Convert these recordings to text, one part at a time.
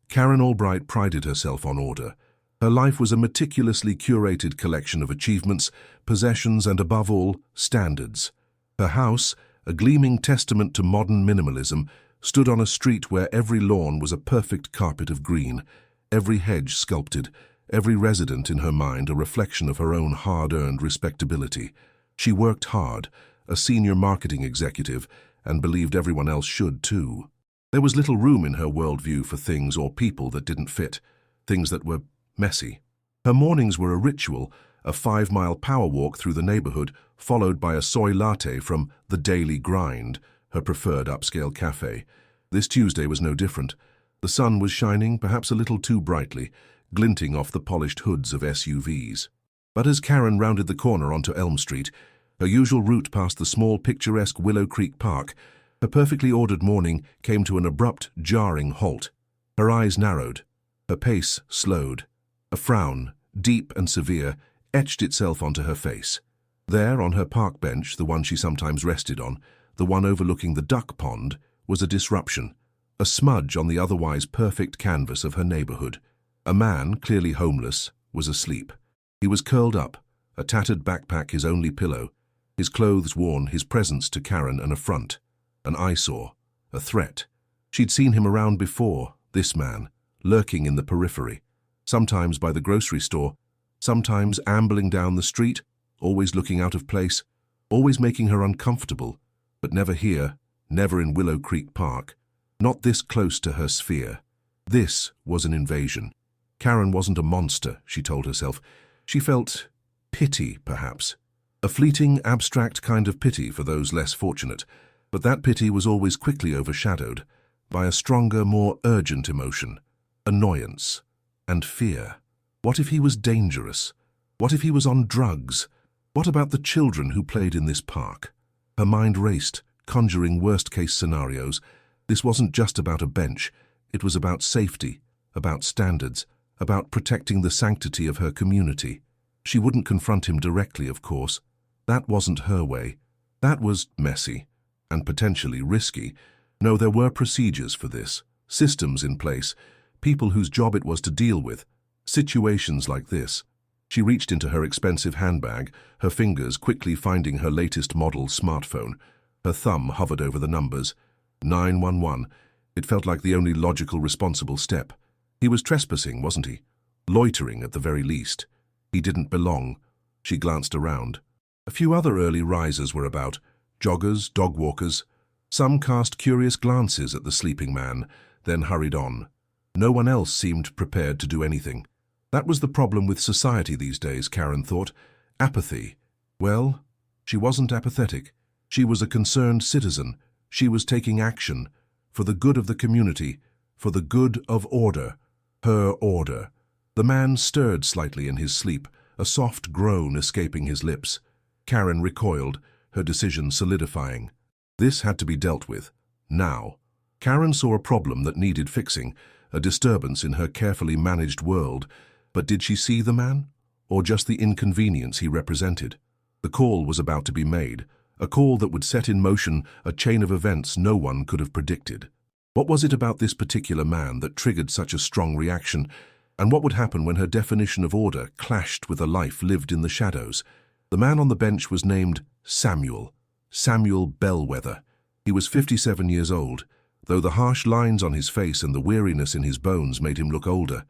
Karen Albright prided herself on order. Her life was a meticulously curated collection of achievements, possessions, and above all, standards. Her house, a gleaming testament to modern minimalism, stood on a street where every lawn was a perfect carpet of green, every hedge sculpted, every resident in her mind a reflection of her own hard-earned respectability. She worked hard, a senior marketing executive, and believed everyone else should too. There was little room in her worldview for things or people that didn't fit, things that were messy. Her mornings were a ritual, a 5-mile power walk through the neighborhood, followed by a soy latte from The Daily Grind, her preferred upscale cafe. This Tuesday was no different. The sun was shining, perhaps a little too brightly, glinting off the polished hoods of SUVs. But as Karen rounded the corner onto Elm Street, her usual route past the small picturesque Willow Creek Park, her perfectly ordered morning came to an abrupt, jarring halt. Her eyes narrowed. Her pace slowed. A frown, deep and severe, etched itself onto her face. There, on her park bench, the one she sometimes rested on, the one overlooking the duck pond, was a disruption, a smudge on the otherwise perfect canvas of her neighborhood. A man, clearly homeless, was asleep. He was curled up, a tattered backpack his only pillow, his clothes worn, his presence to Karen an affront, an eyesore, a threat. She'd seen him around before, this man, lurking in the periphery, sometimes by the grocery store, sometimes ambling down the street, always looking out of place, always making her uncomfortable, but never here, never in Willow Creek Park, not this close to her sphere. This was an invasion. Karen wasn't a monster, she told herself. She felt pity, perhaps. A fleeting, abstract kind of pity for those less fortunate, but that pity was always quickly overshadowed by a stronger, more urgent emotion, annoyance and fear. What if he was dangerous? What if he was on drugs? What about the children who played in this park? Her mind raced, conjuring worst-case scenarios. This wasn't just about a bench. It was about safety, about standards, about protecting the sanctity of her community. She wouldn't confront him directly, of course. That wasn't her way. That was messy and potentially risky. No, there were procedures for this, systems in place, people whose job it was to deal with situations like this. She reached into her expensive handbag, her fingers quickly finding her latest model smartphone. Her thumb hovered over the numbers. 911. It felt like the only logical, responsible step. He was trespassing, wasn't he? Loitering at the very least. He didn't belong. She glanced around. A few other early risers were about, joggers, dog walkers. Some cast curious glances at the sleeping man, then hurried on. No one else seemed prepared to do anything. That was the problem with society these days, Karen thought. Apathy. Well, she wasn't apathetic. She was a concerned citizen. She was taking action. For the good of the community. For the good of order. Her order. The man stirred slightly in his sleep, a soft groan escaping his lips. Karen recoiled, her decision solidifying. This had to be dealt with. Now. Karen saw a problem that needed fixing, a disturbance in her carefully managed world. But did she see the man? Or just the inconvenience he represented? The call was about to be made, a call that would set in motion a chain of events no one could have predicted. What was it about this particular man that triggered such a strong reaction? And what would happen when her definition of order clashed with a life lived in the shadows? The man on the bench was named Samuel. Samuel Bellwether. He was 57 years old, though the harsh lines on his face and the weariness in his bones made him look older.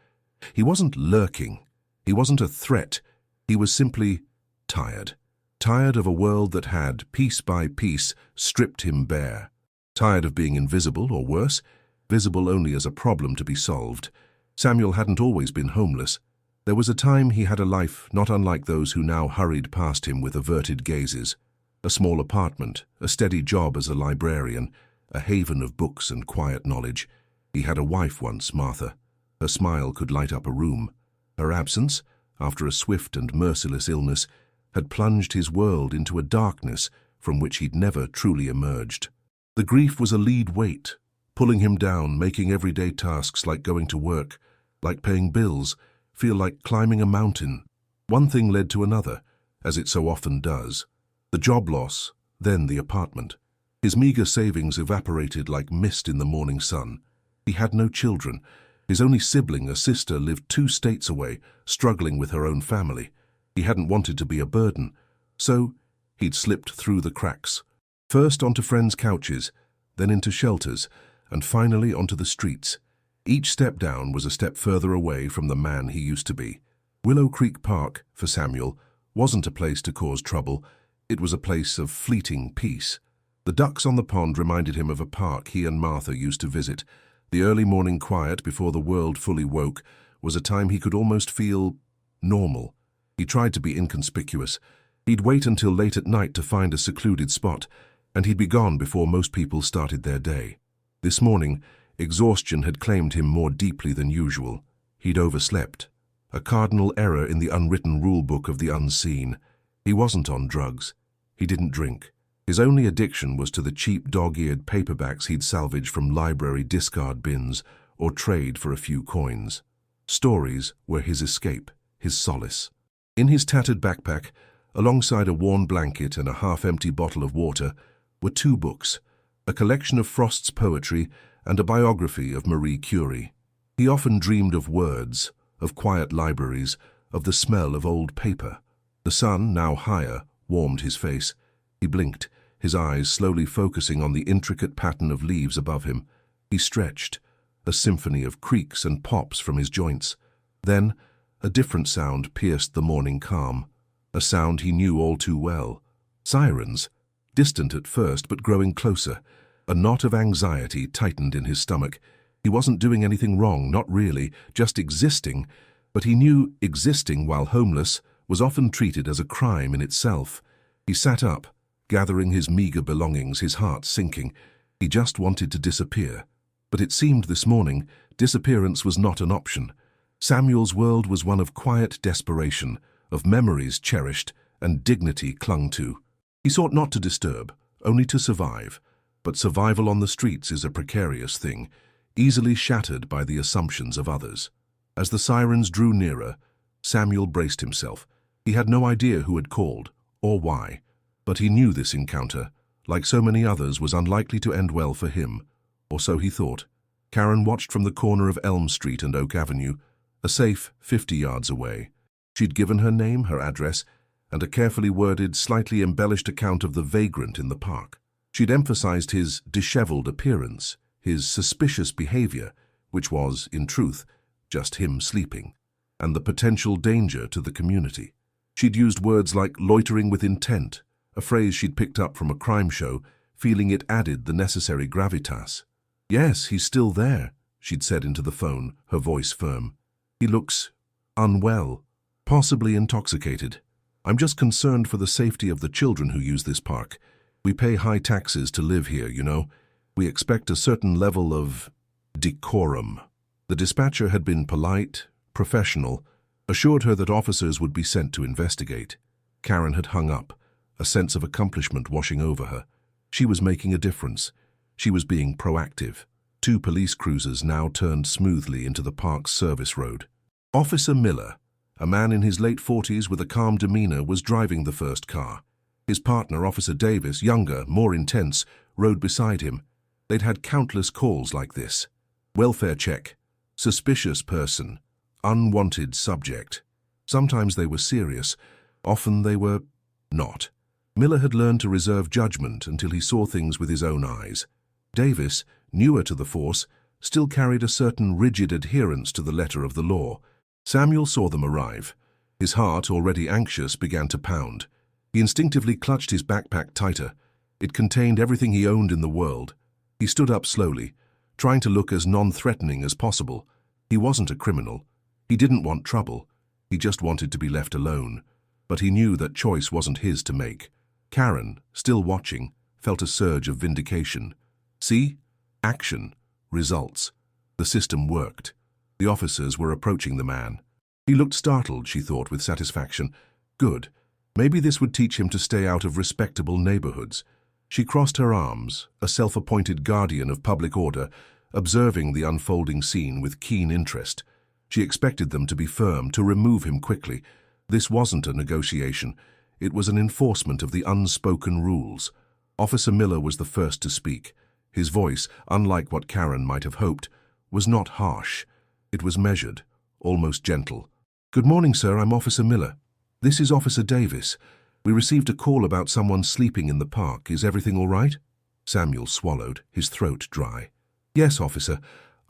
He wasn't lurking. He wasn't a threat. He was simply tired. Tired of a world that had, piece by piece, stripped him bare. Tired of being invisible, or worse, visible only as a problem to be solved. Samuel hadn't always been homeless. There was a time he had a life not unlike those who now hurried past him with averted gazes. A small apartment, a steady job as a librarian, a haven of books and quiet knowledge. He had a wife once, Martha. Her smile could light up a room. Her absence, after a swift and merciless illness, had plunged his world into a darkness from which he'd never truly emerged. The grief was a lead weight, pulling him down, making everyday tasks like going to work, like paying bills, feel like climbing a mountain. One thing led to another, as it so often does. The job loss, then the apartment. His meager savings evaporated like mist in the morning sun. He had no children. His only sibling, a sister, lived 2 states away, struggling with her own family. He hadn't wanted to be a burden, so he'd slipped through the cracks. First onto friends' couches, then into shelters, and finally onto the streets. Each step down was a step further away from the man he used to be. Willow Creek Park, for Samuel, wasn't a place to cause trouble. It was a place of fleeting peace. The ducks on the pond reminded him of a park he and Martha used to visit. The early morning quiet before the world fully woke was a time he could almost feel normal. He tried to be inconspicuous. He'd wait until late at night to find a secluded spot, and he'd be gone before most people started their day. This morning, exhaustion had claimed him more deeply than usual. He'd overslept. A cardinal error in the unwritten rule-book of the unseen. He wasn't on drugs. He didn't drink. His only addiction was to the cheap dog-eared paperbacks he'd salvaged from library discard bins or trade for a few coins. Stories were his escape, his solace. In his tattered backpack, alongside a worn blanket and a half-empty bottle of water, were 2 books, a collection of Frost's poetry and a biography of Marie Curie. He often dreamed of words, of quiet libraries, of the smell of old paper. The sun, now higher, warmed his face. He blinked, his eyes slowly focusing on the intricate pattern of leaves above him. He stretched, a symphony of creaks and pops from his joints. Then, a different sound pierced the morning calm, a sound he knew all too well. Sirens, distant at first but growing closer. A knot of anxiety tightened in his stomach. He wasn't doing anything wrong, not really, just existing, but he knew existing while homeless was often treated as a crime in itself. He sat up, gathering his meager belongings, his heart sinking. He just wanted to disappear. But it seemed this morning disappearance was not an option. Samuel's world was one of quiet desperation, of memories cherished and dignity clung to. He sought not to disturb, only to survive. But survival on the streets is a precarious thing, easily shattered by the assumptions of others. As the sirens drew nearer, Samuel braced himself. He had no idea who had called, or why. But he knew this encounter, like so many others, was unlikely to end well for him, or so he thought. Karen watched from the corner of Elm Street and Oak Avenue, a safe 50 yards away. She'd given her name, her address, and a carefully worded, slightly embellished account of the vagrant in the park. She'd emphasized his disheveled appearance, his suspicious behavior, which was, in truth, just him sleeping, and the potential danger to the community. She'd used words like loitering with intent, a phrase she'd picked up from a crime show, feeling it added the necessary gravitas. "Yes, he's still there," she'd said into the phone, her voice firm. "He looks unwell, possibly intoxicated. I'm just concerned for the safety of the children who use this park. We pay high taxes to live here, you know. We expect a certain level of decorum." The dispatcher had been polite, professional, assured her that officers would be sent to investigate. Karen had hung up, a sense of accomplishment washing over her. She was making a difference. She was being proactive. 2 police cruisers now turned smoothly into the park's service road. Officer Miller, a man in his late 40s with a calm demeanor, was driving the first car. His partner, Officer Davis, younger, more intense, rode beside him. They'd had countless calls like this. Welfare check, suspicious person, unwanted subject. Sometimes they were serious, often they were not. Miller had learned to reserve judgment until he saw things with his own eyes. Davis, newer to the force, still carried a certain rigid adherence to the letter of the law. Samuel saw them arrive. His heart, already anxious, began to pound. He instinctively clutched his backpack tighter. It contained everything he owned in the world. He stood up slowly, trying to look as non-threatening as possible. He wasn't a criminal. He didn't want trouble. He just wanted to be left alone. But he knew that choice wasn't his to make. Karen, still watching, felt a surge of vindication. See? Action. Results. The system worked. The officers were approaching the man. He looked startled, she thought with satisfaction. Good. Maybe this would teach him to stay out of respectable neighborhoods. She crossed her arms, a self-appointed guardian of public order, observing the unfolding scene with keen interest. She expected them to be firm, to remove him quickly. This wasn't a negotiation. It was an enforcement of the unspoken rules. Officer Miller was the first to speak. His voice, unlike what Karen might have hoped, was not harsh. It was measured, almost gentle. "Good morning, sir. I'm Officer Miller. This is Officer Davis. We received a call about someone sleeping in the park. Is everything all right?" Samuel swallowed, his throat dry. "Yes, officer.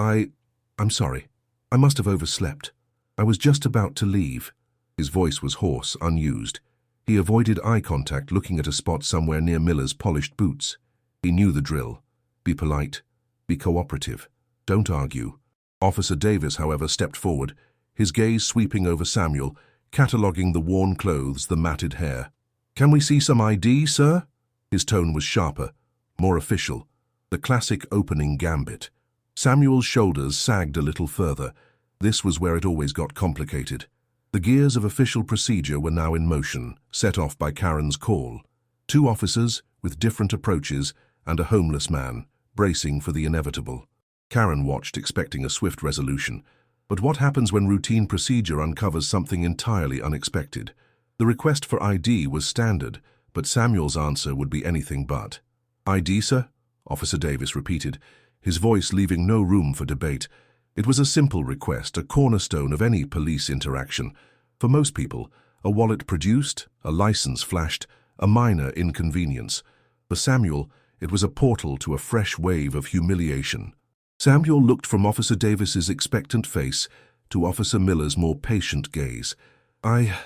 I'm sorry. I must have overslept. I was just about to leave." His voice was hoarse, unused. He avoided eye contact, looking at a spot somewhere near Miller's polished boots. He knew the drill. Be polite. Be cooperative. Don't argue. Officer Davis, however, stepped forward, his gaze sweeping over Samuel, cataloguing the worn clothes, the matted hair. "Can we see some ID, sir?" His tone was sharper, more official. The classic opening gambit. Samuel's shoulders sagged a little further. This was where it always got complicated. The gears of official procedure were now in motion, set off by Karen's call. 2 officers, with different approaches, and a homeless man, bracing for the inevitable. Karen watched, expecting a swift resolution. But what happens when routine procedure uncovers something entirely unexpected? The request for ID was standard, but Samuel's answer would be anything but. "ID, sir?" Officer Davis repeated, his voice leaving no room for debate. It was a simple request, a cornerstone of any police interaction. For most people, a wallet produced, a license flashed, a minor inconvenience. For Samuel, it was a portal to a fresh wave of humiliation. Samuel looked from Officer Davis's expectant face to Officer Miller's more patient gaze. I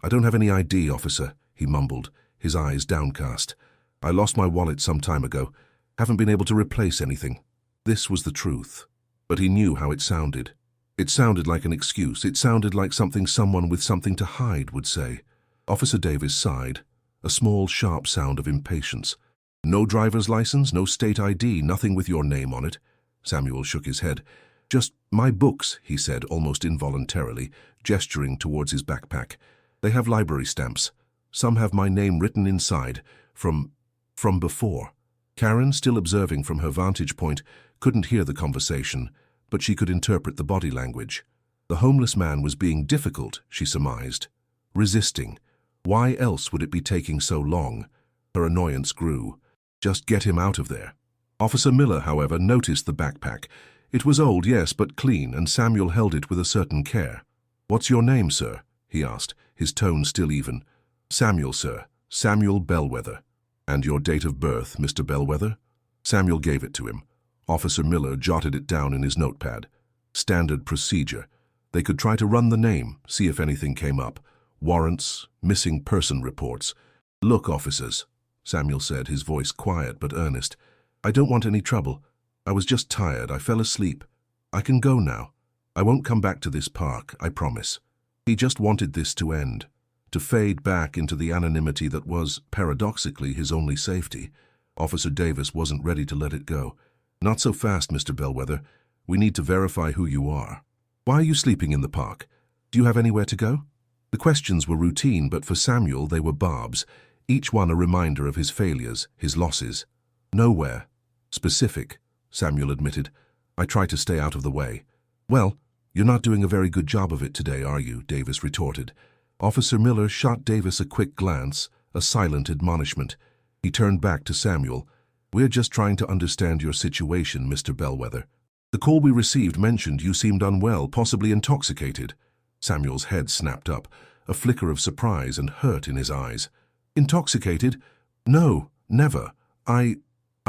don't have any ID, officer," he mumbled, his eyes downcast. "I lost my wallet some time ago. Haven't been able to replace anything." This was the truth. But he knew how it sounded. It sounded like an excuse. It sounded like something someone with something to hide would say. Officer Davis sighed, a small, sharp sound of impatience. "No driver's license, no state ID, nothing with your name on it?" Samuel shook his head. "Just my books," he said, almost involuntarily, gesturing towards his backpack. "They have library stamps. Some have my name written inside, from before." Karen, still observing from her vantage point, couldn't hear the conversation, but she could interpret the body language. The homeless man was being difficult, she surmised. Resisting. Why else would it be taking so long? Her annoyance grew. Just get him out of there. Officer Miller, however, noticed the backpack. It was old, yes, but clean, and Samuel held it with a certain care. "What's your name, sir?" he asked, his tone still even. "Samuel, sir. Samuel Bellwether." "And your date of birth, Mr. Bellwether?" Samuel gave it to him. Officer Miller jotted it down in his notepad. Standard procedure. They could try to run the name, see if anything came up. Warrants, missing person reports. "Look, officers," Samuel said, his voice quiet but earnest. "I don't want any trouble. I was just tired. I fell asleep. I can go now. I won't come back to this park, I promise." He just wanted this to end, to fade back into the anonymity that was, paradoxically, his only safety. Officer Davis wasn't ready to let it go. "Not so fast, Mr. Bellwether. We need to verify who you are. Why are you sleeping in the park? Do you have anywhere to go?" The questions were routine, but for Samuel they were barbs, each one a reminder of his failures, his losses. "Nowhere." "Specific," Samuel admitted. "I try to stay out of the way." "Well, you're not doing a very good job of it today, are you?" Davis retorted. Officer Miller shot Davis a quick glance, a silent admonishment. He turned back to Samuel. "We're just trying to understand your situation, Mr. Bellwether. The call we received mentioned you seemed unwell, possibly intoxicated." Samuel's head snapped up, a flicker of surprise and hurt in his eyes. "Intoxicated? No, never. I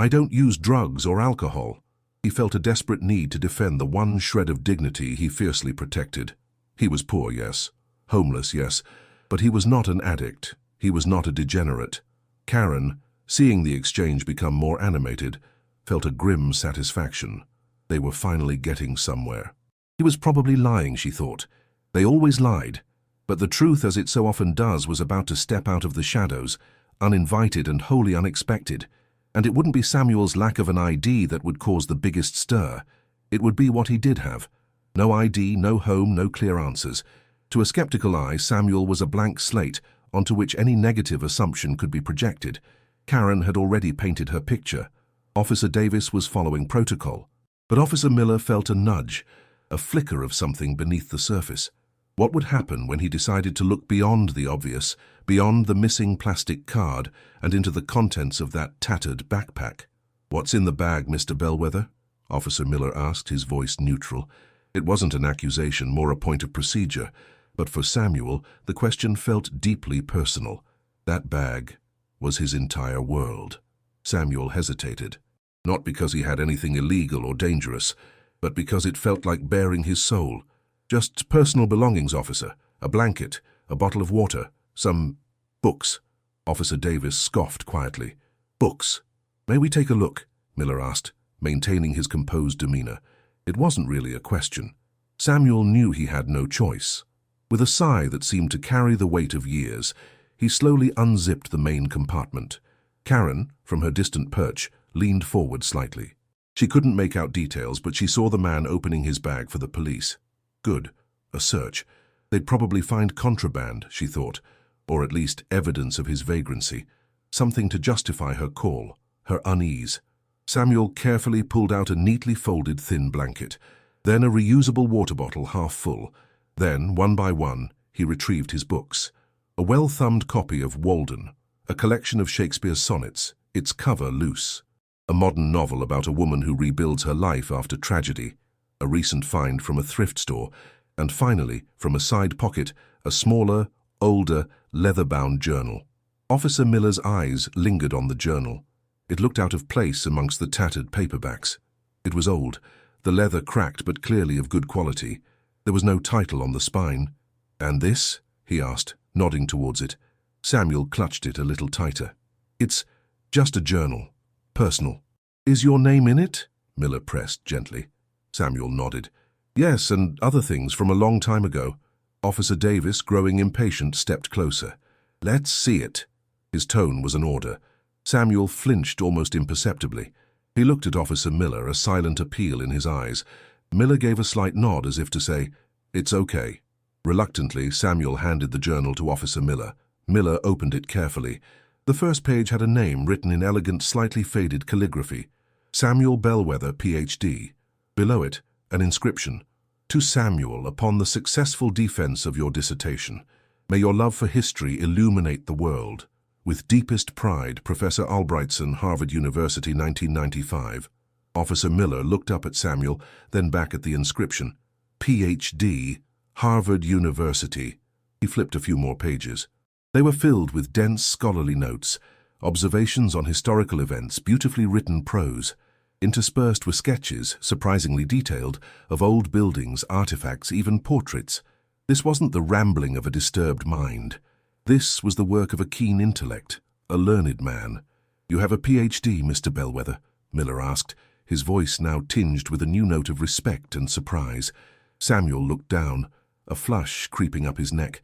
don't use drugs or alcohol." He felt a desperate need to defend the one shred of dignity he fiercely protected. He was poor, yes. Homeless, yes. But he was not an addict. He was not a degenerate. Karen, seeing the exchange become more animated, felt a grim satisfaction. They were finally getting somewhere. He was probably lying, she thought. They always lied. But the truth, as it so often does, was about to step out of the shadows, uninvited and wholly unexpected. And it wouldn't be Samuel's lack of an ID that would cause the biggest stir. It would be what he did have. No ID, no home, no clear answers. To a skeptical eye, Samuel was a blank slate onto which any negative assumption could be projected. Karen had already painted her picture. Officer Davis was following protocol. But Officer Miller felt a nudge, a flicker of something beneath the surface. What would happen when he decided to look beyond the obvious, beyond the missing plastic card, and into the contents of that tattered backpack? "What's in the bag, Mr. Bellwether?" Officer Miller asked, his voice neutral. It wasn't an accusation, more a point of procedure, but for Samuel, the question felt deeply personal. That bag was his entire world. Samuel hesitated, not because he had anything illegal or dangerous, but because it felt like bearing his soul. Just personal belongings, officer. A blanket, a bottle of water, some books. Officer Davis scoffed quietly. Books. May we take a look? Miller asked, maintaining his composed demeanor. It wasn't really a question. Samuel knew he had no choice. With a sigh that seemed to carry the weight of years, he slowly unzipped the main compartment. Karen, from her distant perch, leaned forward slightly. She couldn't make out details, but she saw the man opening his bag for the police. Good. A search. They'd probably find contraband, she thought, or at least evidence of his vagrancy. Something to justify her call, her unease. Samuel carefully pulled out a neatly folded thin blanket, then a reusable water bottle half full. Then, one by one, he retrieved his books. A well-thumbed copy of Walden, a collection of Shakespeare's sonnets, its cover loose. A modern novel about a woman who rebuilds her life after tragedy. A recent find from a thrift store. And finally, from a side pocket, a smaller, older, leather-bound journal. Officer Miller's eyes lingered on the journal. It looked out of place amongst the tattered paperbacks. It was old, the leather cracked but clearly of good quality. There was no title on the spine. "And this?" he asked, nodding towards it. Samuel clutched it a little tighter. "It's just a journal. Personal." "Is your name in it?" Miller pressed gently. Samuel nodded. "Yes, and other things from a long time ago." Officer Davis, growing impatient, stepped closer. "Let's see it." His tone was an order. Samuel flinched almost imperceptibly. He looked at Officer Miller, a silent appeal in his eyes. Miller gave a slight nod as if to say, "It's okay." Reluctantly, Samuel handed the journal to Officer Miller. Miller opened it carefully. The first page had a name written in elegant, slightly faded calligraphy. Samuel Bellwether, Ph.D. Below it, an inscription. "To Samuel, upon the successful defense of your dissertation. May your love for history illuminate the world. With deepest pride, Professor Albrightson, Harvard University, 1995. Officer Miller looked up at Samuel, then back at the inscription. Ph.D., Harvard University. He flipped a few more pages. They were filled with dense scholarly notes, observations on historical events, beautifully written prose. Interspersed were sketches, surprisingly detailed, of old buildings, artifacts, even portraits. This wasn't the rambling of a disturbed mind. This was the work of a keen intellect, a learned man. "You have a Ph.D., Mr. Bellwether?" Miller asked, his voice now tinged with a new note of respect and surprise. Samuel looked down, a flush creeping up his neck.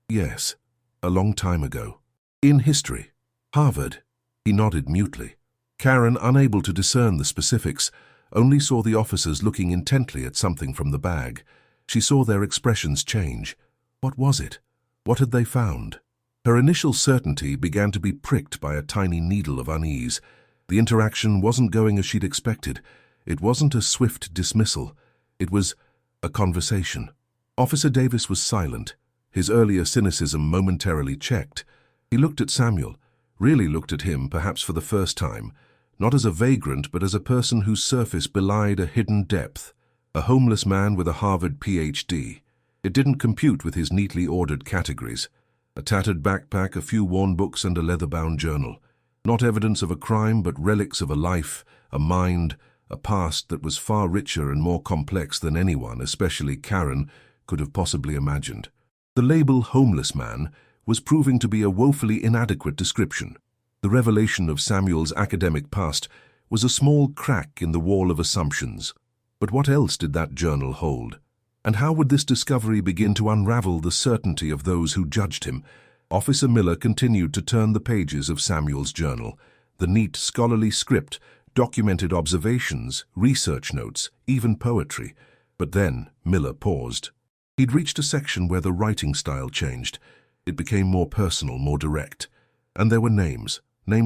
Yes, a long time ago." "In history? Harvard?" He nodded mutely. Karen, unable to discern the specifics, only saw the officers looking intently at something from the bag. She saw their expressions change. What was it? What had they found? Her initial certainty began to be pricked by a tiny needle of unease. The interaction wasn't going as she'd expected. It wasn't a swift dismissal. It was a conversation. Officer Davis was silent, his earlier cynicism momentarily checked. He looked at Samuel, really looked at him perhaps for the first time, not as a vagrant but as a person whose surface belied a hidden depth, a homeless man with a Harvard Ph.D. It didn't compute with his neatly ordered categories. A tattered backpack, a few worn books, and a leather-bound journal. Not evidence of a crime, but relics of a life, a mind, a past that was far richer and more complex than anyone, especially Karen, could have possibly imagined. The label homeless man was proving to be a woefully inadequate description. The revelation of Samuel's academic past was a small crack in the wall of assumptions. But what else did that journal hold? And how would this discovery begin to unravel the certainty of those who judged him? Officer Miller continued to turn the pages of Samuel's journal. The neat, scholarly script documented observations, research notes, even poetry. But then Miller paused. He'd reached a section where the writing style changed. It became more personal, more direct. And there were names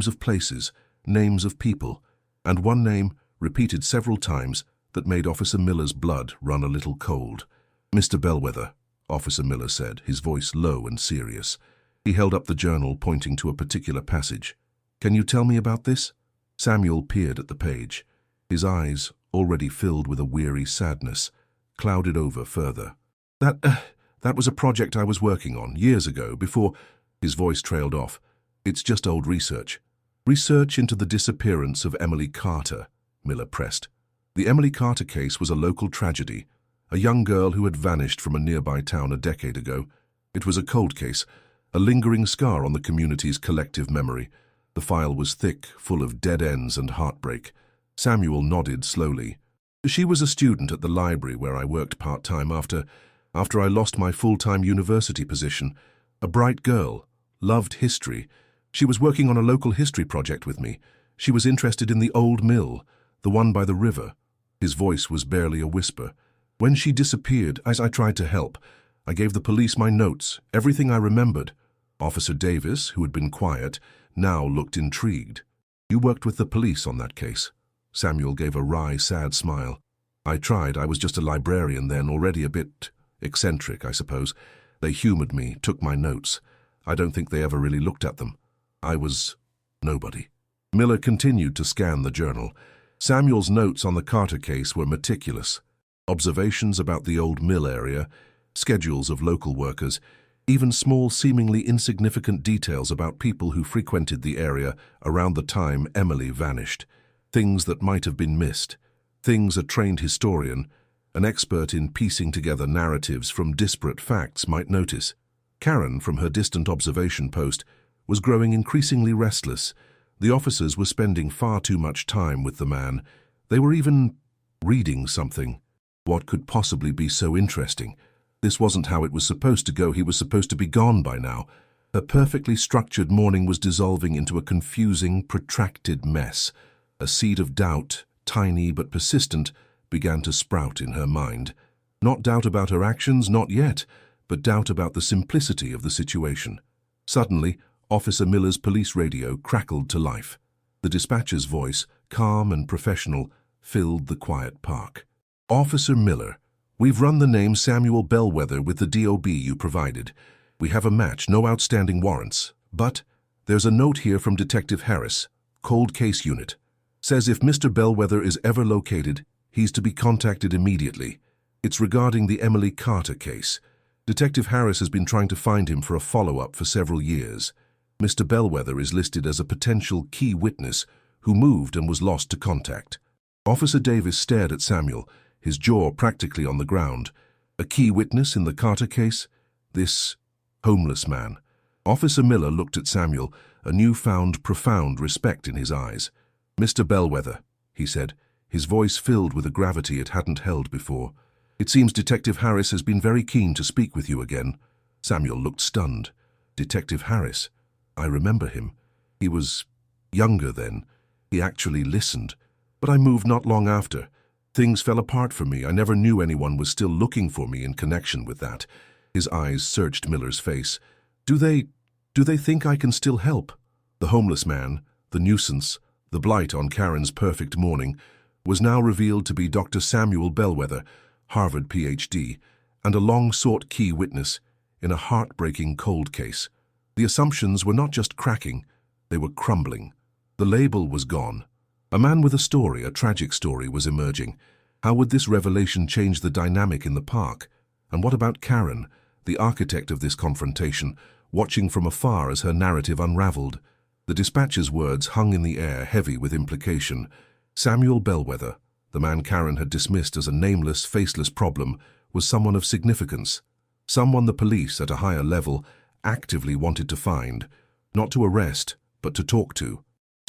of places, names of people, and one name, repeated several times, that made Officer Miller's blood run a little cold. "Mr. Bellwether," Officer Miller said, his voice low and serious. He held up the journal, pointing to a particular passage. "Can you tell me about this?" Samuel peered at the page, his eyes already filled with a weary sadness. clouded over further. That was a project I was working on years ago, before—" His voice trailed off. "It's just old research. Research into the disappearance of Emily Carter," Miller pressed. The Emily Carter case was a local tragedy, a young girl who had vanished from a nearby town a decade ago. It was a cold case, a lingering scar on the community's collective memory. The file was thick, full of dead ends and heartbreak. Samuel nodded slowly. "She was a student at the library where I worked part-time after I lost my full-time university position. A bright girl, loved history. She was working on a local history project with me. She was interested in the old mill, the one by the river." His voice was barely a whisper. "When she disappeared, as I tried to help, I gave the police my notes, everything I remembered." Officer Davis, who had been quiet, now looked intrigued. "You worked with the police on that case?" Samuel gave a wry, sad smile. "I tried. I was just a librarian then, already a bit eccentric, I suppose. They humored me, took my notes. I don't think they ever really looked at them. I was nobody." Miller continued to scan the journal. Samuel's notes on the Carter case were meticulous. Observations about the old mill area, schedules of local workers, even small, seemingly insignificant details about people who frequented the area around the time Emily vanished. Things that might have been missed. Things a trained historian, an expert in piecing together narratives from disparate facts, might notice. Karen, from her distant observation post, was growing increasingly restless. The officers were spending far too much time with the man. They were even reading something. What could possibly be so interesting? This wasn't how it was supposed to go. He was supposed to be gone by now. Her perfectly structured morning was dissolving into a confusing, protracted mess. A seed of doubt, tiny but persistent, began to sprout in her mind. Not doubt about her actions, not yet, but doubt about the simplicity of the situation. Suddenly, Officer Miller's police radio crackled to life. The dispatcher's voice, calm and professional, filled the quiet park. "Officer Miller, we've run the name Samuel Bellwether with the DOB you provided. We have a match, no outstanding warrants. But there's a note here from Detective Harris, Cold Case Unit. Says if Mr. Bellwether is ever located, he's to be contacted immediately. It's regarding the Emily Carter case. Detective Harris has been trying to find him for a follow-up for several years. Mr. Bellwether is listed as a potential key witness who moved and was lost to contact." Officer Davis stared at Samuel, his jaw practically on the ground. A key witness in the Carter case? This homeless man. Officer Miller looked at Samuel, a newfound, profound respect in his eyes. "Mr. Bellwether," he said, his voice filled with a gravity it hadn't held before. "It seems Detective Harris has been very keen to speak with you again." Samuel looked stunned. "Detective Harris? I remember him. He was younger then. He actually listened. But I moved not long after. Things fell apart for me. I never knew anyone was still looking for me in connection with that." His eyes searched Miller's face. Do they think I can still help?" The homeless man, the nuisance, the blight on Karen's perfect morning, was now revealed to be Dr. Samuel Bellwether, Harvard Ph.D., and a long-sought key witness in a heartbreaking cold case. The assumptions were not just cracking, they were crumbling. The label was gone. A man with a story, a tragic story, was emerging. How would this revelation change the dynamic in the park? And what about Karen, the architect of this confrontation, watching from afar as her narrative unraveled? The dispatcher's words hung in the air, heavy with implication. Samuel Bellwether, the man Karen had dismissed as a nameless, faceless problem, was someone of significance. Someone the police, at a higher level, actively wanted to find, not to arrest, but to talk to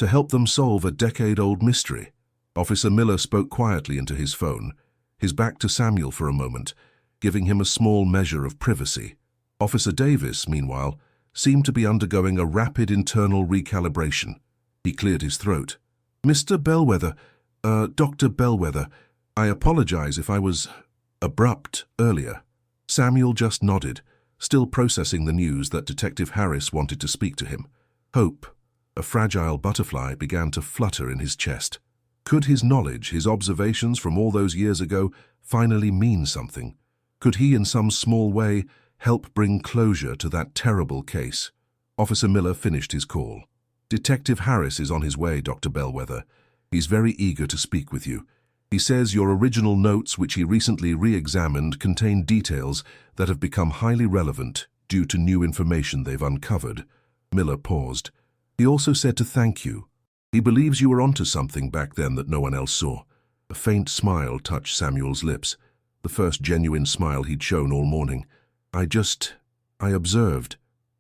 help them solve a decade-old mystery. Officer Miller spoke quietly into his phone, his back to Samuel for a moment, giving him a small measure of privacy. Officer Davis, meanwhile, seemed to be undergoing a rapid internal recalibration. He cleared his throat. "Mr. Bellwether, Dr. Bellwether, I apologize if I was abrupt earlier." Samuel just nodded, still processing the news that Detective Harris wanted to speak to him. Hope, a fragile butterfly, began to flutter in his chest. Could his knowledge, his observations from all those years ago, finally mean something? Could he, in some small way, help bring closure to that terrible case? Officer Miller finished his call. "Detective Harris is on his way, Dr. Bellwether. He's very eager to speak with you. He says your original notes, which he recently re-examined, contain details that have become highly relevant due to new information they've uncovered. Miller paused. He also said to thank you. He believes you were onto something back then that no one else saw. A faint smile touched Samuel's lips, the first genuine smile he'd shown all morning. I observed.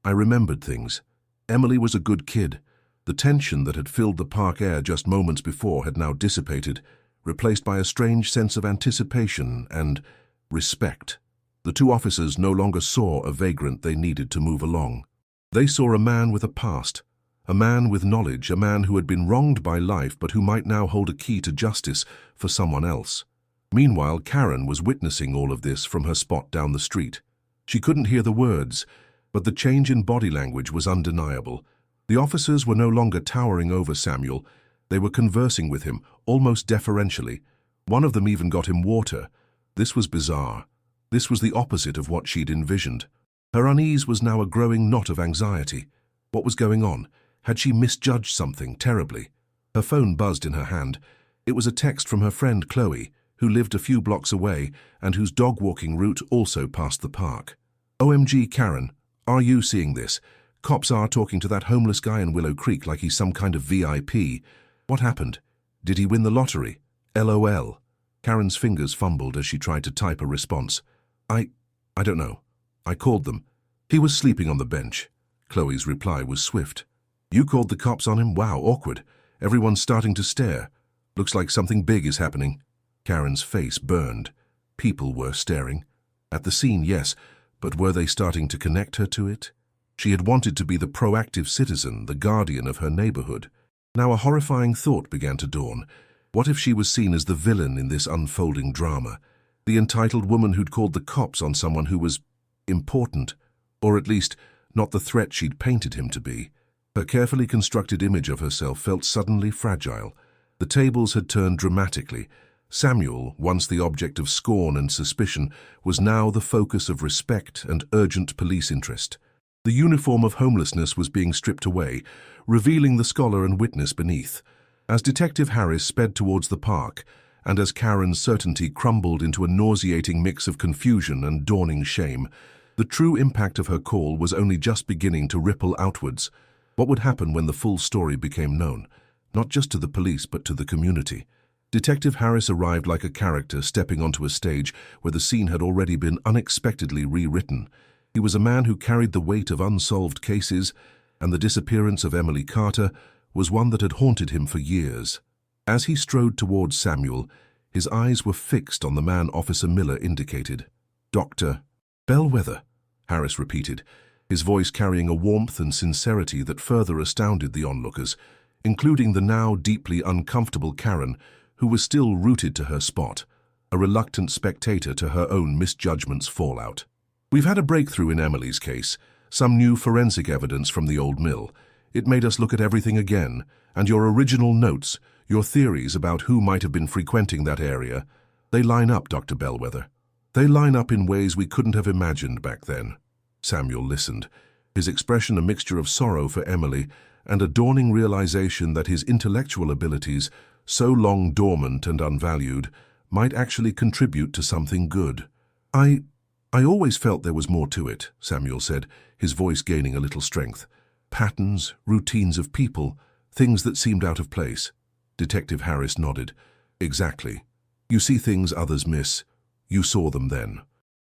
I remembered things. Emily was a good kid. The tension that had filled the park air just moments before had now dissipated, replaced by a strange sense of anticipation and respect. The two officers no longer saw a vagrant they needed to move along. They saw a man with a past, a man with knowledge, a man who had been wronged by life but who might now hold a key to justice for someone else. Meanwhile, Karen was witnessing all of this from her spot down the street. She couldn't hear the words, but the change in body language was undeniable. The officers were no longer towering over Samuel. They were conversing with him, almost deferentially. One of them even got him water. This was bizarre. This was the opposite of what she'd envisioned. Her unease was now a growing knot of anxiety. What was going on? Had she misjudged something terribly? Her phone buzzed in her hand. It was a text from her friend Chloe, who lived a few blocks away and whose dog-walking route also passed the park. OMG, Karen, are you seeing this? Cops are talking to that homeless guy in Willow Creek like he's some kind of VIP. What happened? Did he win the lottery? LOL. Karen's fingers fumbled as she tried to type a response. I don't know. I called them. He was sleeping on the bench. Chloe's reply was swift. You called the cops on him? Wow, awkward. Everyone's starting to stare. Looks like something big is happening. Karen's face burned. People were staring. At the scene, yes, but were they starting to connect her to it? She had wanted to be the proactive citizen, the guardian of her neighborhood. Now a horrifying thought began to dawn. What if she was seen as the villain in this unfolding drama? The entitled woman who'd called the cops on someone who was important, or at least not the threat she'd painted him to be. Her carefully constructed image of herself felt suddenly fragile. The tables had turned dramatically. Samuel, once the object of scorn and suspicion, was now the focus of respect and urgent police interest. The uniform of homelessness was being stripped away, revealing the scholar and witness beneath. As Detective Harris sped towards the park, and as Karen's certainty crumbled into a nauseating mix of confusion and dawning shame, the true impact of her call was only just beginning to ripple outwards. What would happen when the full story became known? Not just to the police, but to the community. Detective Harris arrived like a character stepping onto a stage where the scene had already been unexpectedly rewritten. He was a man who carried the weight of unsolved cases, and the disappearance of Emily Carter was one that had haunted him for years. As he strode towards Samuel, his eyes were fixed on the man Officer Miller indicated. Dr. Bellwether, Harris repeated, his voice carrying a warmth and sincerity that further astounded the onlookers, including the now deeply uncomfortable Karen, who was still rooted to her spot, a reluctant spectator to her own misjudgment's fallout. We've had a breakthrough in Emily's case, some new forensic evidence from the old mill. It made us look at everything again, and your original notes, your theories about who might have been frequenting that area, they line up, Dr. Bellwether. They line up in ways we couldn't have imagined back then. Samuel listened, his expression a mixture of sorrow for Emily and a dawning realization that his intellectual abilities, so long dormant and unvalued, might actually contribute to something good. I always felt there was more to it, Samuel said, his voice gaining a little strength. Patterns, routines of people, things that seemed out of place. Detective Harris nodded. Exactly. You see things others miss. You saw them then.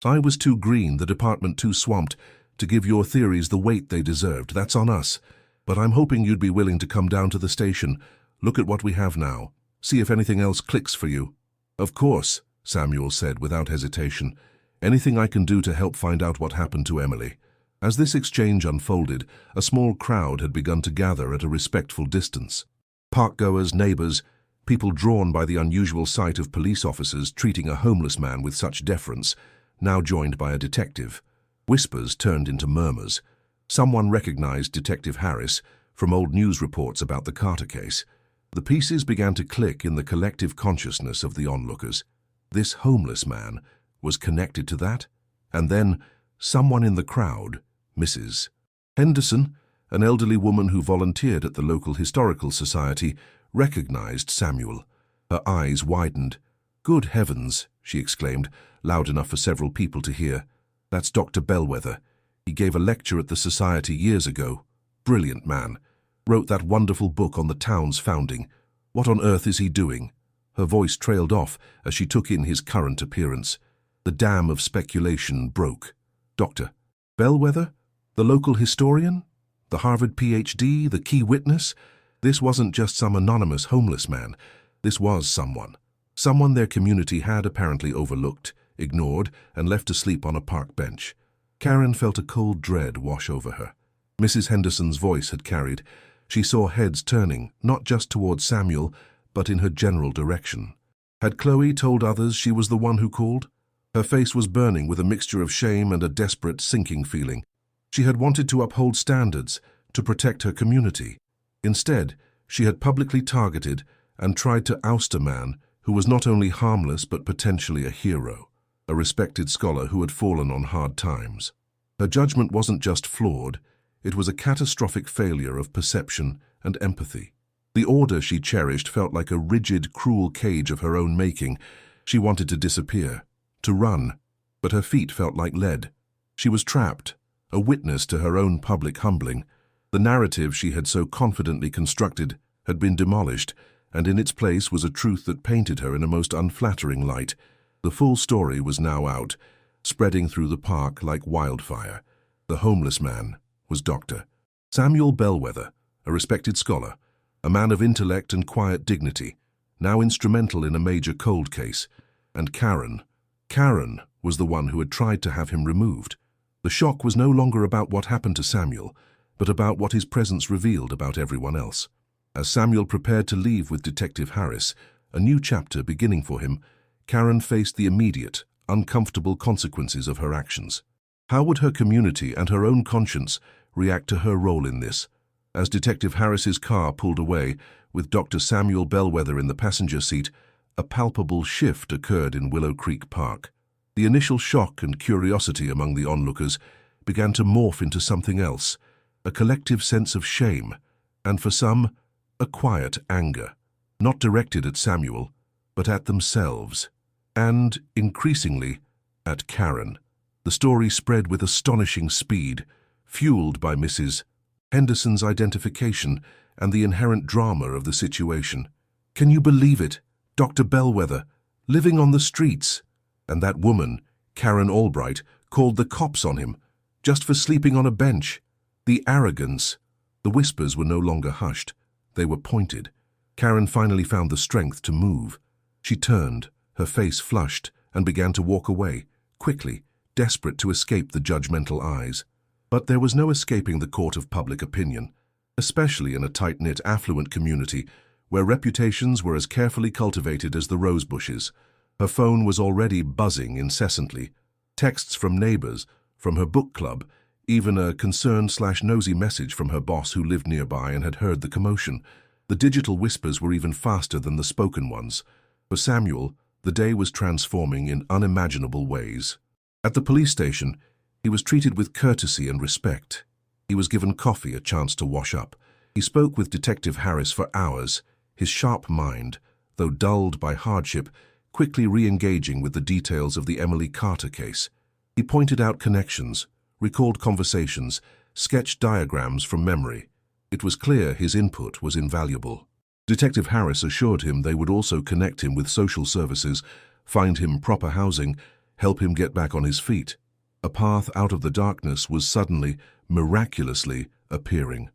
I was too green, the department too swamped, to give your theories the weight they deserved. That's on us. But I'm hoping you'd be willing to come down to the station, look at what we have now, see if anything else clicks for you. Of course, Samuel said without hesitation. Anything I can do to help find out what happened to Emily. As this exchange unfolded, a small crowd had begun to gather at a respectful distance. Parkgoers, neighbors, people drawn by the unusual sight of police officers treating a homeless man with such deference, now joined by a detective. Whispers turned into murmurs. Someone recognized Detective Harris from old news reports about the Carter case. The pieces began to click in the collective consciousness of the onlookers. This homeless man was connected to that, and then someone in the crowd, Mrs. Henderson, an elderly woman who volunteered at the local historical society, recognized Samuel. Her eyes widened. "Good heavens," she exclaimed, loud enough for several people to hear. "That's Dr. Bellwether. He gave a lecture at the Society years ago. Brilliant man. Wrote that wonderful book on the town's founding. What on earth is he doing?" Her voice trailed off as she took in his current appearance. The dam of speculation broke. Dr. Bellwether? The local historian? The Harvard PhD? The key witness? This wasn't just some anonymous homeless man. This was someone. Someone their community had apparently overlooked, ignored, and left asleep on a park bench. Karen felt a cold dread wash over her. Mrs. Henderson's voice had carried. She saw heads turning, not just toward Samuel, but in her general direction. Had Chloe told others she was the one who called? Her face was burning with a mixture of shame and a desperate sinking feeling. She had wanted to uphold standards, to protect her community. Instead, she had publicly targeted and tried to oust a man who was not only harmless but potentially a hero, a respected scholar who had fallen on hard times. Her judgment wasn't just flawed, it was a catastrophic failure of perception and empathy. The order she cherished felt like a rigid, cruel cage of her own making. She wanted to disappear, to run, but her feet felt like lead. She was trapped, a witness to her own public humbling. The narrative she had so confidently constructed had been demolished, and in its place was a truth that painted her in a most unflattering light. The full story was now out, spreading through the park like wildfire. The homeless man was Dr. Samuel Bellwether, a respected scholar, a man of intellect and quiet dignity, now instrumental in a major cold case. And Karen was the one who had tried to have him removed. The shock was no longer about what happened to Samuel, but about what his presence revealed about everyone else. As Samuel prepared to leave with Detective Harris, a new chapter beginning for him, Karen faced the immediate, uncomfortable consequences of her actions. How would her community and her own conscience react to her role in this? As Detective Harris's car pulled away, with Dr. Samuel Bellwether in the passenger seat, a palpable shift occurred in Willow Creek Park. The initial shock and curiosity among the onlookers began to morph into something else, a collective sense of shame, and for some, a quiet anger, not directed at Samuel, but at themselves, and, increasingly, at Karen. The story spread with astonishing speed, fueled by Mrs. Henderson's identification and the inherent drama of the situation. "Can you believe it? Dr. Bellwether, living on the streets. And that woman, Karen Albright, called the cops on him, just for sleeping on a bench. The arrogance." The whispers were no longer hushed. They were pointed. Karen finally found the strength to move. She turned, her face flushed, and began to walk away, quickly, desperate to escape the judgmental eyes. But there was no escaping the court of public opinion, especially in a tight-knit, affluent community where reputations were as carefully cultivated as the rose bushes. Her phone was already buzzing incessantly. Texts from neighbors, from her book club, even a concerned/nosy message from her boss who lived nearby and had heard the commotion. The digital whispers were even faster than the spoken ones. For Samuel, the day was transforming in unimaginable ways. At the police station, he was treated with courtesy and respect. He was given coffee, a chance to wash up. He spoke with Detective Harris for hours, his sharp mind, though dulled by hardship, quickly re-engaging with the details of the Emily Carter case. He pointed out connections, recalled conversations, sketched diagrams from memory. It was clear his input was invaluable. Detective Harris assured him they would also connect him with social services, find him proper housing, help him get back on his feet. A path out of the darkness was suddenly, miraculously, appearing.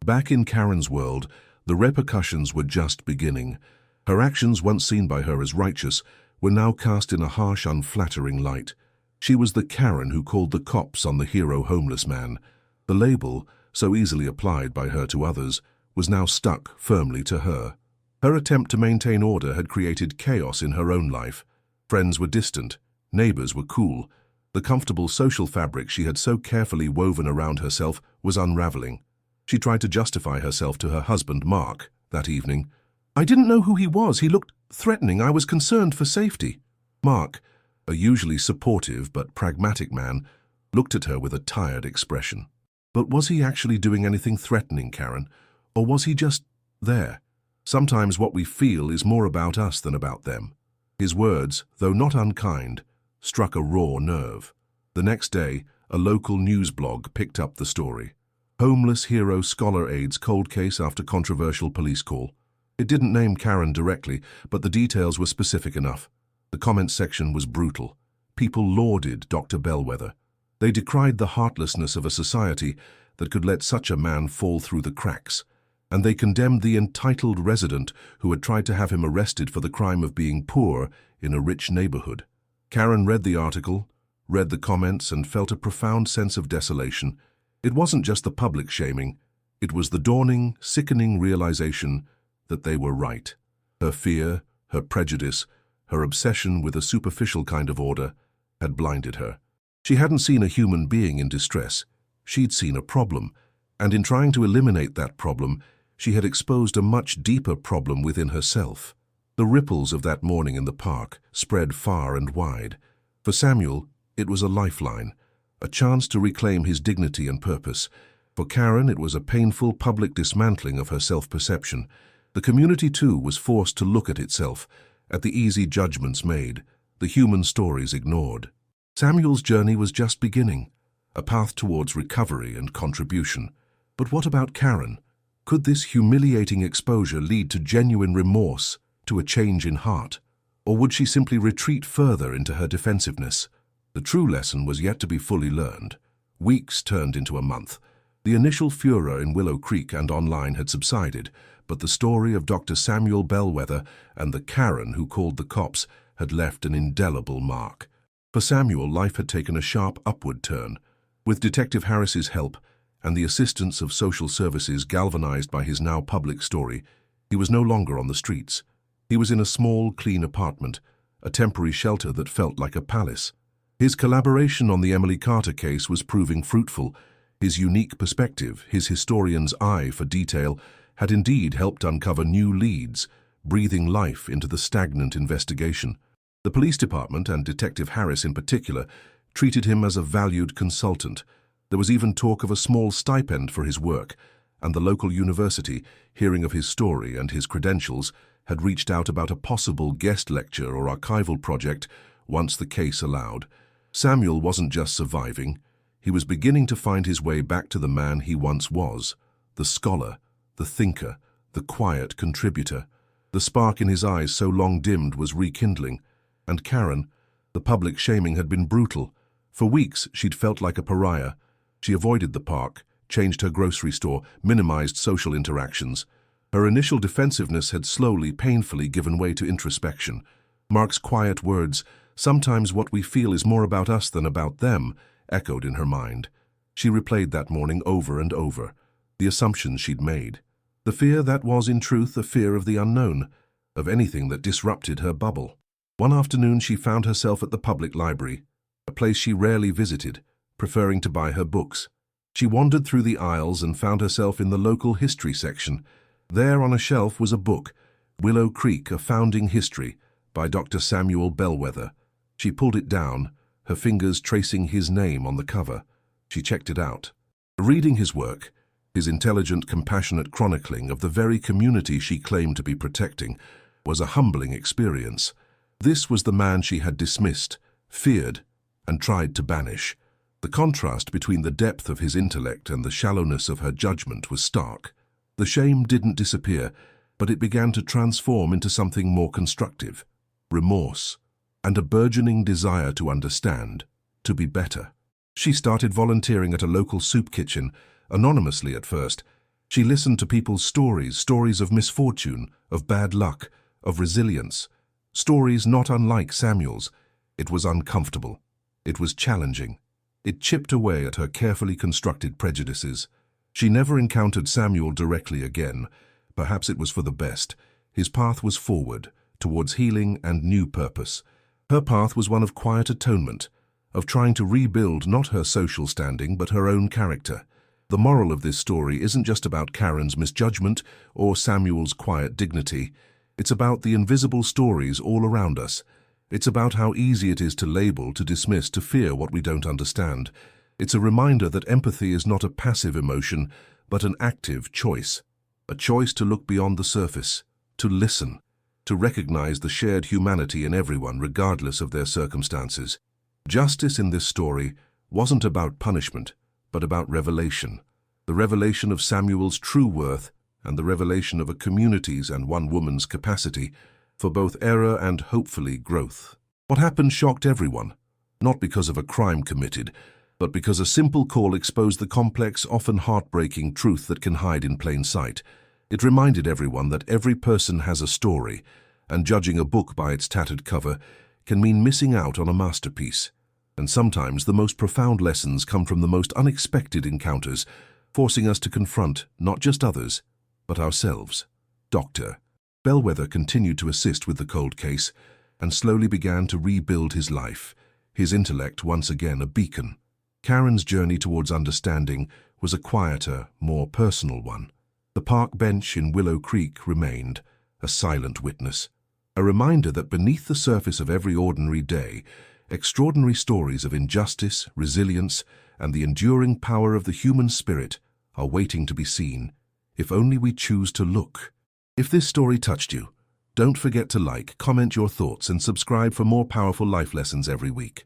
Back in Karen's world, the repercussions were just beginning. Her actions, once seen by her as righteous, were now cast in a harsh, unflattering light. She was the Karen who called the cops on the hero homeless man. The label, so easily applied by her to others, was now stuck firmly to her. Her attempt to maintain order had created chaos in her own life. Friends were distant, neighbors were cool. The comfortable social fabric she had so carefully woven around herself was unraveling. She tried to justify herself to her husband, Mark, that evening. "I didn't know who he was. He looked threatening. I was concerned for safety." Mark, a usually supportive but pragmatic man, looked at her with a tired expression. But was he actually doing anything threatening, Karen? Or was he just there? Sometimes what we feel is more about us than about them. His words, though not unkind, struck a raw nerve. The next day, a local news blog picked up the story. Homeless hero scholar aids cold case after controversial police call. It didn't name Karen directly, but the details were specific enough. The comments section was brutal. People lauded Dr. Bellwether. They decried the heartlessness of a society that could let such a man fall through the cracks. And they condemned the entitled resident who had tried to have him arrested for the crime of being poor in a rich neighborhood. Karen read the article, read the comments, and felt a profound sense of desolation. It wasn't just the public shaming. It was the dawning, sickening realization that they were right. Her fear, her prejudice, her obsession with a superficial kind of order had blinded her. She hadn't seen a human being in distress. She'd seen a problem, and in trying to eliminate that problem, she had exposed a much deeper problem within herself. The ripples of that morning in the park spread far and wide. For Samuel, it was a lifeline, a chance to reclaim his dignity and purpose. For Karen, it was a painful public dismantling of her self-perception. The community, too, was forced to look at itself, at the easy judgments made, the human stories ignored. Samuel's journey was just beginning, a path towards recovery and contribution. But what about Karen? Could this humiliating exposure lead to genuine remorse, to a change in heart? Or would she simply retreat further into her defensiveness? The true lesson was yet to be fully learned. Weeks turned into a month. The initial furor in Willow Creek and online had subsided, but the story of Dr. Samuel Bellwether and the Karen who called the cops had left an indelible mark. For Samuel, life had taken a sharp upward turn. With Detective Harris's help and the assistance of social services galvanized by his now public story, he was no longer on the streets. He was in a small, clean apartment, a temporary shelter that felt like a palace. His collaboration on the Emily Carter case was proving fruitful. His unique perspective, his historian's eye for detail, had indeed helped uncover new leads, breathing life into the stagnant investigation. The police department, and Detective Harris in particular, treated him as a valued consultant. There was even talk of a small stipend for his work, and the local university, hearing of his story and his credentials, had reached out about a possible guest lecture or archival project once the case allowed. Samuel wasn't just surviving. He was beginning to find his way back to the man he once was, the scholar, the thinker, the quiet contributor. The spark in his eyes so long dimmed was rekindling. And Karen, the public shaming had been brutal. For weeks, she'd felt like a pariah. She avoided the park, changed her grocery store, minimized social interactions. Her initial defensiveness had slowly, painfully given way to introspection. Mark's quiet words, "Sometimes what we feel is more about us than about them," echoed in her mind. She replayed that morning over and over, the assumptions she'd made. The fear that was, in truth, a fear of the unknown, of anything that disrupted her bubble. One afternoon she found herself at the public library, a place she rarely visited, preferring to buy her books. She wandered through the aisles and found herself in the local history section. There on a shelf was a book, Willow Creek, A Founding History, by Dr. Samuel Bellwether. She pulled it down, her fingers tracing his name on the cover. She checked it out. Reading his work, his intelligent, compassionate chronicling of the very community she claimed to be protecting, was a humbling experience. This was the man she had dismissed, feared, and tried to banish. The contrast between the depth of his intellect and the shallowness of her judgment was stark. The shame didn't disappear, but it began to transform into something more constructive, remorse, and a burgeoning desire to understand, to be better. She started volunteering at a local soup kitchen, anonymously at first. She listened to people's stories of misfortune, of bad luck, of resilience. Stories not unlike Samuel's. It was uncomfortable. It was challenging. It chipped away at her carefully constructed prejudices. She never encountered Samuel directly again. Perhaps it was for the best. His path was forward, towards healing and new purpose. Her path was one of quiet atonement, of trying to rebuild not her social standing but her own character. The moral of this story isn't just about Karen's misjudgment or Samuel's quiet dignity. It's about the invisible stories all around us. It's about how easy it is to label, to dismiss, to fear what we don't understand. It's a reminder that empathy is not a passive emotion, but an active choice. A choice to look beyond the surface, to listen, to recognize the shared humanity in everyone regardless of their circumstances. Justice in this story wasn't about punishment, but about revelation. The revelation of Samuel's true worth and the revelation of a community's and one woman's capacity for both error and, hopefully, growth. What happened shocked everyone, not because of a crime committed, but because a simple call exposed the complex, often heartbreaking truth that can hide in plain sight. It reminded everyone that every person has a story, and judging a book by its tattered cover can mean missing out on a masterpiece. And sometimes the most profound lessons come from the most unexpected encounters, forcing us to confront not just others, but ourselves. Dr. Bellwether continued to assist with the cold case and slowly began to rebuild his life, his intellect once again a beacon. Karen's journey towards understanding was a quieter, more personal one. The park bench in Willow Creek remained a silent witness, a reminder that beneath the surface of every ordinary day, extraordinary stories of injustice, resilience, and the enduring power of the human spirit are waiting to be seen, if only we choose to look. If this story touched you, don't forget to like, comment your thoughts, and subscribe for more powerful life lessons every week.